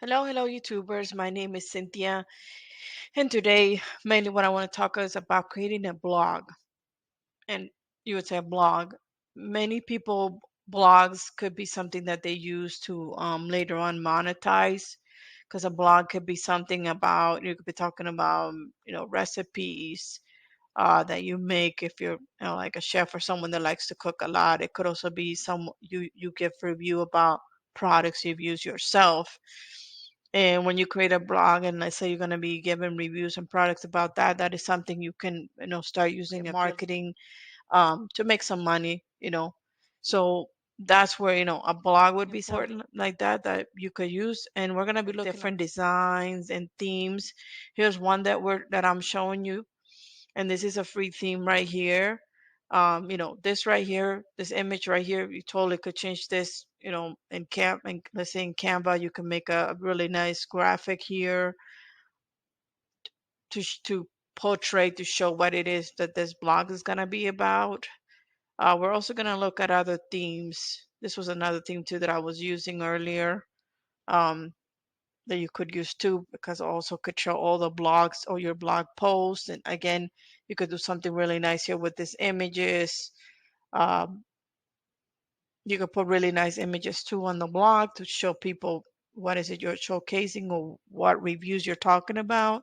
Hello, YouTubers. My name is Cynthia, and today, mainly what I want to talk is about creating a blog. And you would say a blog. Many people, blogs could be something that they use to later on monetize, because a blog could be something about, you could be talking about, recipes that you make if you're, like a chef or someone that likes to cook a lot. It could also be you give review about products you've used yourself. And when you create a blog and let's say you're going to be giving reviews and products about that, that is something you can, start using in marketing to make some money, So that's where, a blog would be something like that you could use. And we're going to be looking at different designs and themes. Here's one that I'm showing you. And this is a free theme right here. This right here, this image right here, you totally could change this, and let's say in Canva, you can make a really nice graphic here to portray, to show what it is that this blog is going to be about. We're also going to look at other themes. This was another theme too that I was using earlier, um, that you could use too, because it also could show all the blogs or your blog posts. And again, you could do something really nice here with these images. Um, you could put really nice images too on the blog to show people what is it you're showcasing or what reviews you're talking about.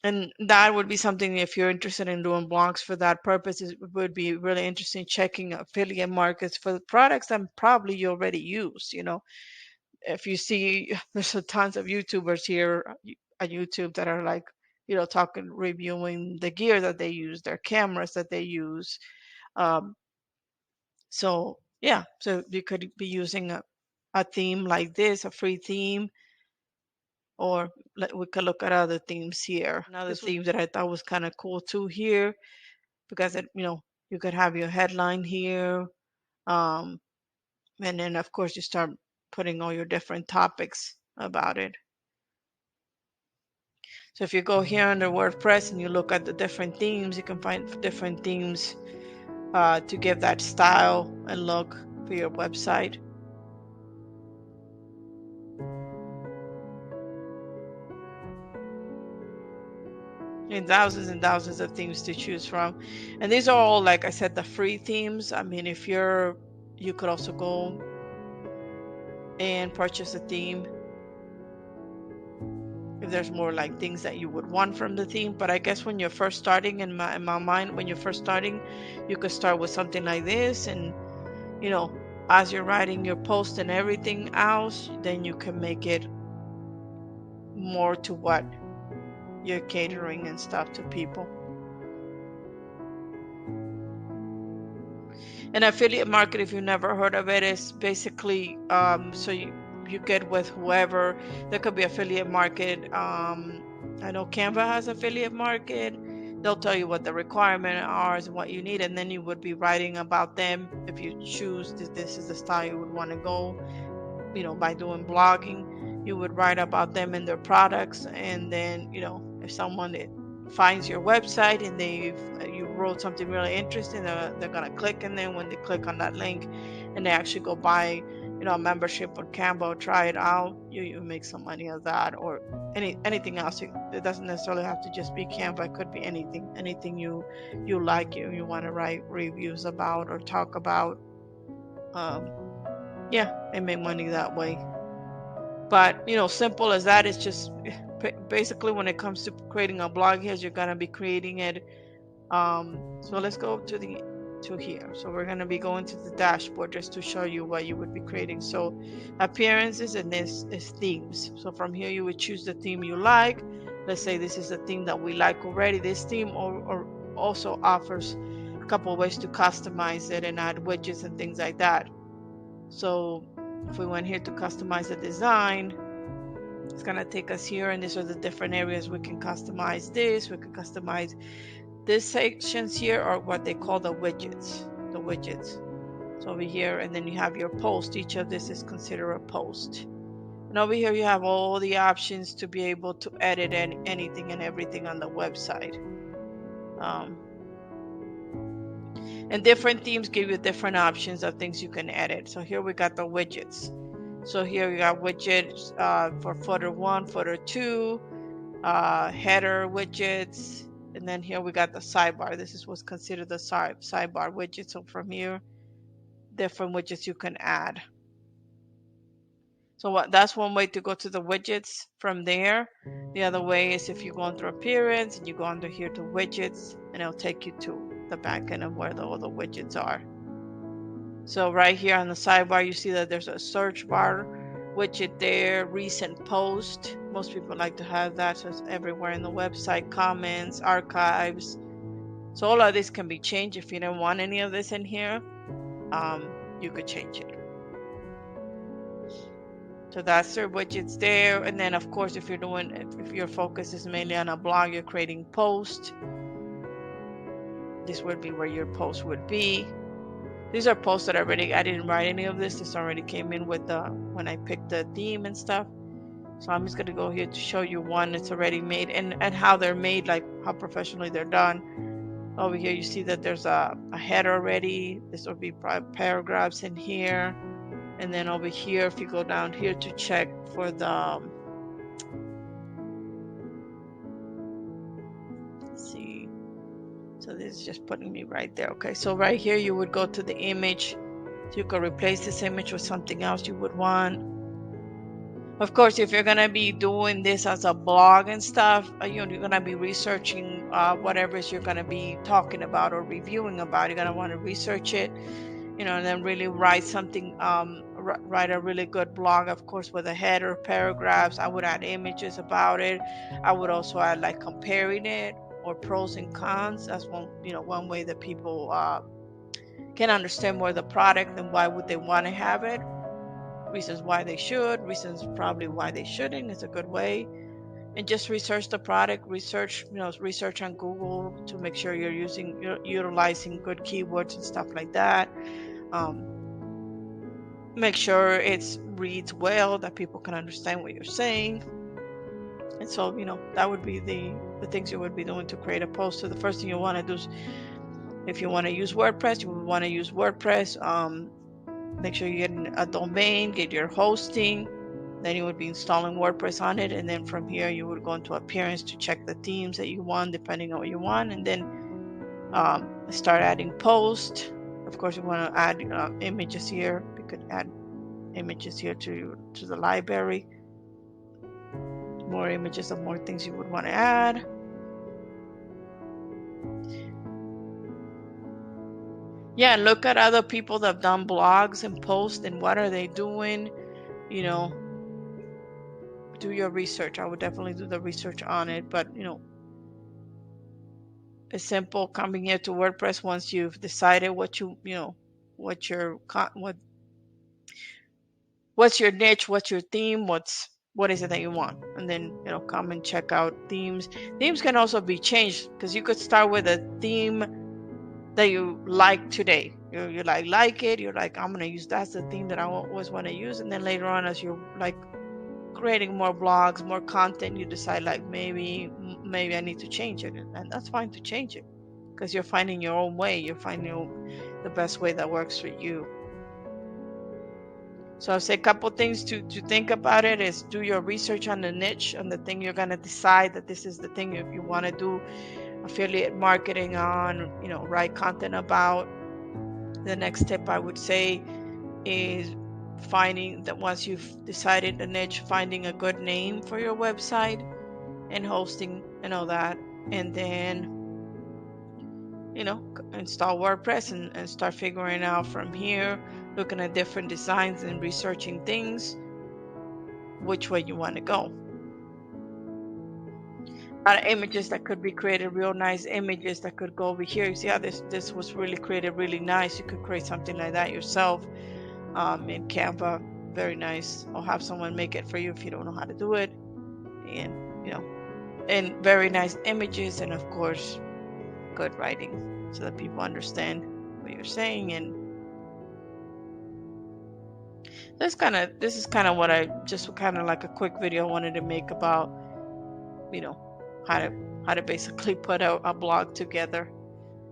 And that would be something, if you're interested in doing blogs for that purpose, it would be really interesting checking affiliate markets for the products that probably you already use. If you see, there's a tons of YouTubers here at YouTube that are like, talking, reviewing the gear that they use, their cameras that they use. Um, so yeah, so you could be using a theme like this, a free theme, or we could look at other themes here. Another theme that I thought was kind of cool too here, because you could have your headline here, um, and then of course you start putting all your different topics about it. So if you go here under WordPress and you look at the different themes, you can find different themes to give that style and look for your website. And thousands of themes to choose from. And these are all, like I said, the free themes. I mean, you could also go and purchase a theme if there's more like things that you would want from the theme. But I guess when you're first starting, in my mind, when you're first starting, you could start with something like this, and you know as you're writing your post and everything else, then you can make it more to what you're catering and stuff to people. An affiliate market, if you've never heard of it, is basically so you get with whoever. There could be affiliate market. I know Canva has affiliate market. They'll tell you what the requirements are and what you need, and then you would be writing about them if you choose this is the style you would want to go. By doing blogging, you would write about them and their products, and then if someone finds your website and you wrote something really interesting, they're gonna click, and then when they click on that link and they actually go buy a membership on Canva or try it out, you make some money of that, or anything else. It doesn't necessarily have to just be Canva. It could be anything you like, you want to write reviews about or talk about. um, yeah, and make money that way. But simple as that, is just basically when it comes to creating a blog here, you're gonna be creating it. So let's go to here. So we're gonna be going to the dashboard just to show you what you would be creating. So appearances, and this is themes. So from here you would choose the theme you like. Let's say this is the theme that we like already. This theme or also offers a couple of ways to customize it and add widgets and things like that. So if we went here to customize the design, it's going to take us here, and these are the different areas we can customize this. We can customize these sections here, or what they call the widgets. The widgets. So over here, and then you have your post. Each of this is considered a post. And over here you have all the options to be able to edit anything and everything on the website. And different themes give you different options of things you can edit. So here we got the widgets. So here we got widgets for footer 1, footer 2, header widgets, and then here we got the sidebar. This is what's considered the sidebar widget. So from here, different widgets you can add. So that's one way to go to the widgets from there. The other way is if you go under appearance and you go under here to widgets, and it'll take you to the back end of where all the widgets are. So right here on the sidebar, you see that there's a search bar widget there, recent post. Most people like to have that, so it's everywhere in the website, comments, archives. So all of this can be changed. If you don't want any of this in here, you could change it. So that's their widgets there. And then of course, if your focus is mainly on a blog, you're creating posts, this would be where your post would be. These are posts that I didn't write any of this. This already came in with when I picked the theme and stuff. So I'm just going to go here to show you one that's already made and how they're made, like how professionally they're done. Over here, you see that there's a header already. This will be paragraphs in here. And then over here, if you go down here to check for the, let's see. So this is just putting me right there. Okay, so right here, you would go to the image. So you could replace this image with something else you would want. Of course, if you're going to be doing this as a blog and stuff, you're going to be researching whatever you're going to be talking about or reviewing about. You're going to want to research it, and then really write something, write a really good blog, of course, with a header, paragraphs. I would add images about it. I would also add like comparing it or pros and cons. That's one way that people can understand more the product and why would they want to have it. Reasons why they should, reasons probably why they shouldn't. It's a good way. And just research the product, research on Google to make sure you're utilizing good keywords and stuff like that. Make sure it reads well, that people can understand what you're saying. And so, that would be the things you would be doing to create a post. So the first thing you want to do is, if you want to use WordPress, you would want to use WordPress. Make sure you get a domain, get your hosting. Then you would be installing WordPress on it. And then from here, you would go into appearance to check the themes that you want, depending on what you want. And then start adding posts. Of course, you want to add images here. You could add images here to the library. More images of more things you would want to add. Yeah, look at other people that have done blogs and posts and what are they doing. Do your research. I would definitely do the research on it, but it's simple coming here to WordPress once you've decided what's your niche, what's your theme, what is it that you want, and then come and check out themes. Themes can also be changed because you could start with a theme that you like today. You like it. You're like, I'm gonna use that's the theme that I always want to use, and then later on, as you're like creating more blogs, more content, you decide like maybe I need to change it, and that's fine to change it because you're finding your own way. You're finding the best way that works for you. So I'll say a couple things to think about it is do your research on the niche, on the thing you're going to decide that this is the thing you want to do affiliate marketing on, write content about. The next tip I would say is finding that once you've decided the niche, finding a good name for your website and hosting and all that, and then install WordPress and start figuring out from here, looking at different designs and researching things, which way you want to go. A lot of images that could be created, real nice images that could go over here. You see how this was really created really nice. You could create something like that yourself in Canva. Very nice. Or have someone make it for you if you don't know how to do it. And and very nice images, and of course good writing so that people understand what you're saying. And this is kind of what I just kind of like a quick video I wanted to make about how to basically put a blog together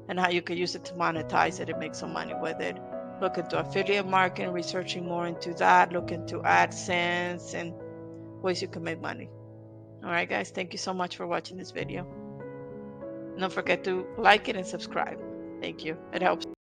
and how you could use it to monetize it and make some money with it. look into affiliate marketing, researching more into that, look into AdSense and ways you can make money. All right, guys, thank you so much for watching this video. Don't forget to like it and subscribe. Thank you. It helps.